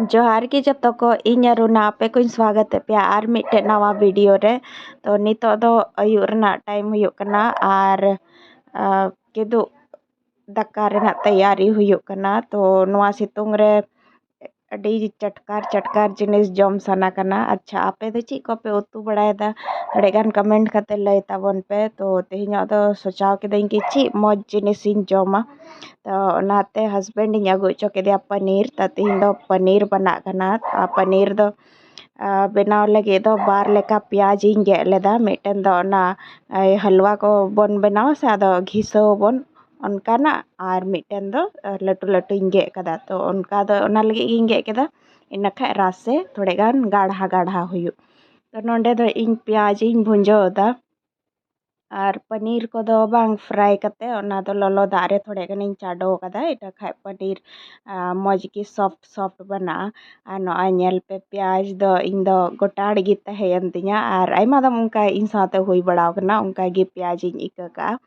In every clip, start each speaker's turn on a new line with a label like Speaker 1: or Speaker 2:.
Speaker 1: जोहार की जतो को इन अरुणा पे को स्वागत है पे आर मिटे नवा वीडियो रे। तो नितो दो अयुर रना टाइम हुयुक कना आर किदु दक्का रेना तैयारी हुयुक कना। तो नवा सितुंग रे अड़ी चटकार चटकार जिनिस जम सना कना। अच्छा आपे दो ची को पे उतु बड़ाय दा थोड़े गान कमेंट खाते लय ताबन पे। तो तेहिं दो सोचाव के कि ची मौज जिनिस इन जमा। तो नाते हस्बैंड इन अगु चो के पनीर त तेहिं दो पनीर बना कना। पनीर दो बनाव लगे दो बार लेका प्याज इन गे लेदा मिटन दो ना हलवा को बन बनाव से आदो घिसो बन उनका और मिटन दो लटू लटू इन गे कदा। तो उनका दो ओना लगे इन गे केदा इन खा रासे थोड़े गान गाढ़ा गाढ़ा हुयु। तो नोंडे दो इन प्याज इन भुंजो दा और पनीर को दो बांग फ्राई कते ओना दो ललो दारे थोड़े गान इन चाडो कदा। इटा खा पनीर मौज की सॉफ्ट सॉफ्ट बना और नो आइनल पे प्याज दो इन दो गोटाड़ गी तहेयन तिया और आइमा दम उनका इन साथे हुई बड़ाव कना उनका गी प्याज इन इका का।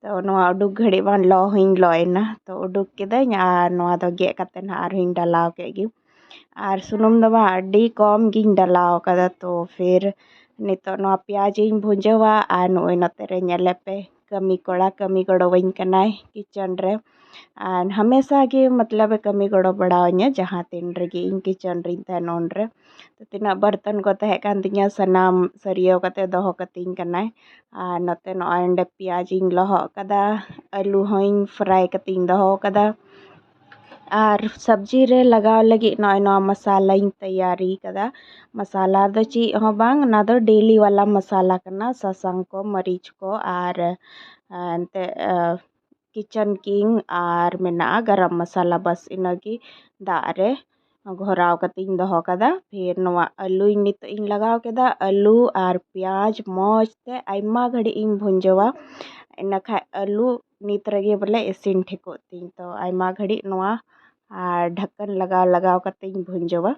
Speaker 1: तो नवा उडुक घड़ी बान लो हिंग लोयना तो उडुक किदाኝ और नवा दो गे कते ना और हिंग डालाव के गी और सुनुम दो बा अड्डी कम गिंग डालाव कदा। तो फिर नितो नवा प्याज इन भुंजवा और नुई नते रे ñele पे कमी कोड़ा कमी गड़ो वइन कनाय किचन रे और हमेशा के मतलब कमी गड़ो बड़ावnya जहाँ तीन रे इन किचन रे तहनोन रे। तो तीना बर्तन को तहे कान तिया सनाम सरियो कते दोहो कतिंग कनाय और नते नो अंडे प्याज इन लोहो कदा आलू होइन फ्राई कतिंग दोहो कदा। और सब्जी रे लगाव लगी नॉय नॉ मसाला इन तैयारी कदा। मसाला दो ची हो बांग ना दो डेली वाला मसाला करना ससंग को मरीच को और अंते किचन किंग और मेना गरम मसाला बस इनगी दारे घोराव कतिंग दोहो कदा। फिर नवा आलू इन नितो इन लगाव केदा आलू और प्याज मौज ते आइमा घड़ी इन भुंजवा इन खा आलू नित रगे बोले इसिन ठिको तिंग। तो आइमा घड़ी नवा और ढक्कन लगाव लगाव कतिंग भुंजवा।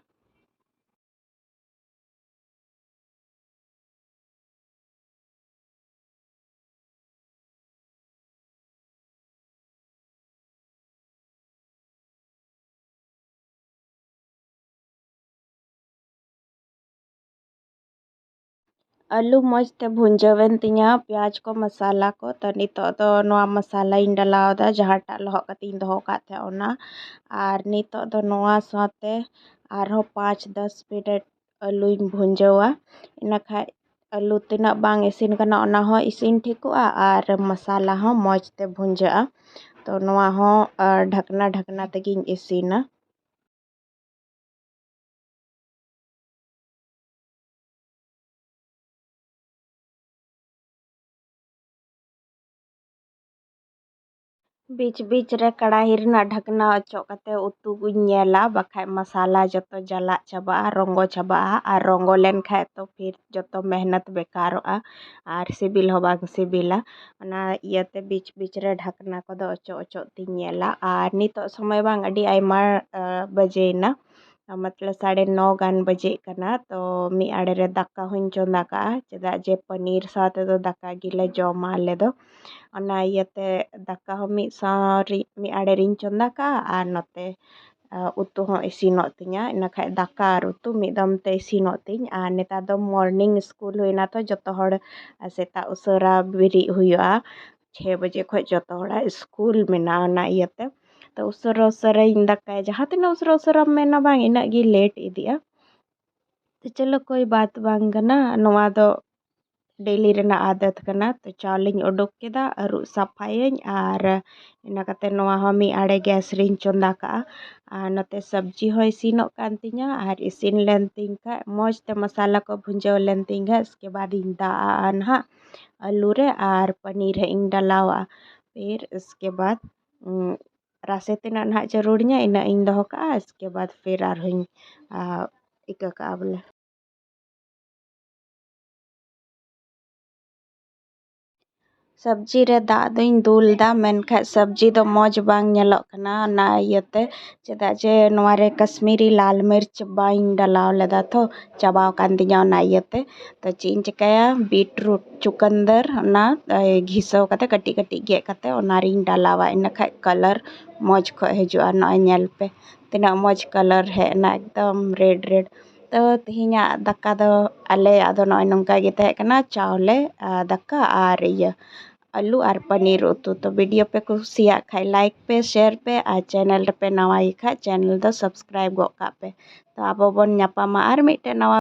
Speaker 1: आलू मौज ते भुंजवेन तिया प्याज को मसाला को तो नितो तो नवा मसाला इन डलाव दा जहाँ टा लहो कतिंग दोहो काथे ओना। और नितो दो नवा साथे आरो 5-10 मिनट आलू इन भुंजवा इन खा आलू तिना बांग इसिन कना ओना हो इसिन ठिकुआ और मसाला हो मौज ते भुंजा। तो नवा हो ढकना ढकना तगिंग इसिना। बीच बीच रे कड़ाही रना ढकना अचो कते उतु गुñ ñेला बखाय मसाला जतो जला चबा रंगो चबा और रंगो लेन खाय तो फिर जतो मेहनत बेकारोआ और सिबिल हो बांग सिबिला ओना इयाते बीच बीच रे ढकना को दो अचो अचो ती ñेला। और नितो समय बांग अडी आइमा बजेना मतलब 9:30 गान बजे कना। तो मी आड़े रे दाका हुñ चोंदा का चेदा जे पनीर साथे दो दाका गिले जमा ले दो ओना इयाते दाका हो मी सारी मी आड़े रिñ चोंदा का और नोते उतु हो इसिनोग तिña ina खाय दाका और उतु मिद दम ते इसिनोग तिñ। और नेतार दो मॉर्निंग स्कूल हुइना तो जतो हड़ सेता उसरा बिरिग हुयुआ 6 बजे खoj जतो हड़ा स्कूल मेना ओना इयाते। तो उसरा उसरा इन दाकाय जहाँ तिना उसरा उसरा मेना बांग इना गी लेट इदिया। तो चलो कोई बात बांग कना नवा दो डेली रेना आदत कना। तो चावलिंग उडुक केदा अरु सफायें और इना कते नवा हो मी आड़े गैस रिñ चोंदा का और नते सब्जी हो इसिनोग कान तिña और इसिन लेन तिñ खा मौज ते मसाला को भुंजव लेन तिñ खा इसके बाद इन दा हा आलू रे और पनीर है इन डलावा। फिर इसके बाद रासे तिना ना जरूरnya ina इन दोहो का इसके बाद फिर आर हुñ इका का बोले। सब्जी रे दाग दोኝ दुल दा मेनखान सब्जी दो मौज बांग ᱧᱮᱞᱚᱜ ᱠᱟᱱᱟ ᱚᱱᱟ ᱤᱭᱟᱹᱛᱮ ᱪᱮᱫᱟᱜ ᱡᱮ ᱱᱚᱣᱟ ᱨᱮ ᱠᱟᱥᱢᱤᱨᱤ ᱞᱟᱞ ᱢᱤᱨᱪ ᱵᱟᱹᱧ ᱰᱟᱞᱟᱣ ᱞᱮᱫᱟ ᱛᱚ ᱪᱟᱵᱟᱣ ᱟᱠᱟᱱ ᱛᱤᱧᱟ ᱚᱱᱟ ᱤᱭᱟᱹᱛᱮ ᱛᱚ ᱪᱮᱫ ᱤᱧ ᱪᱤᱠᱟᱹᱭᱟ ᱵᱤᱴᱨᱩᱴ ᱪᱩᱠᱟᱱᱫᱟᱨ ᱚᱱᱟ ᱜᱷᱤᱥᱟᱹᱣ ᱠᱟᱛᱮ ᱠᱟᱹᱴᱤᱡ ᱠᱟᱹᱴᱤᱡ ᱜᱮᱫ ᱠᱟᱛᱮ ᱚᱱᱟ ᱨᱤᱧ ᱰᱟᱞᱟᱣᱟ ᱤᱱᱟᱹ ᱠᱷᱟᱡ ᱠᱟᱞᱟᱨ ᱢᱚᱡᱽ ᱠᱚ ᱦᱤᱡᱩᱜᱼᱟ ᱱᱚᱜᱼᱚᱭ ᱧᱮᱞ ᱯᱮ ᱛᱤᱱᱟᱹᱜ ᱢᱚᱡᱽ ᱠᱟᱞᱟᱨ ᱦᱮᱡ ᱮᱱᱟ ᱮᱠᱫᱚᱢ ᱨᱮᱰ ᱨᱮᱰ ᱛᱚ ᱛᱮᱦᱮᱧᱟᱜ ᱫᱟᱠᱟ ᱫᱚ ᱟᱞᱮᱭᱟᱜ ᱫᱚ ᱱᱚᱜᱼᱚᱭ ᱱᱚᱝᱠᱟ ᱜᱮ ᱛᱟᱦᱮᱸ ᱠᱟᱱᱟ ᱪᱟᱣᱞᱮ ᱫᱟᱠᱟ ᱟᱨ आलू और पनीर उतु तो वीडियो पे कुसिया खाई लाइक पे शेयर पे और चैनल पे नवा खाई चैनल दो सब्सक्राइब गो का पे तो अब बन नापामा और मिटे नवा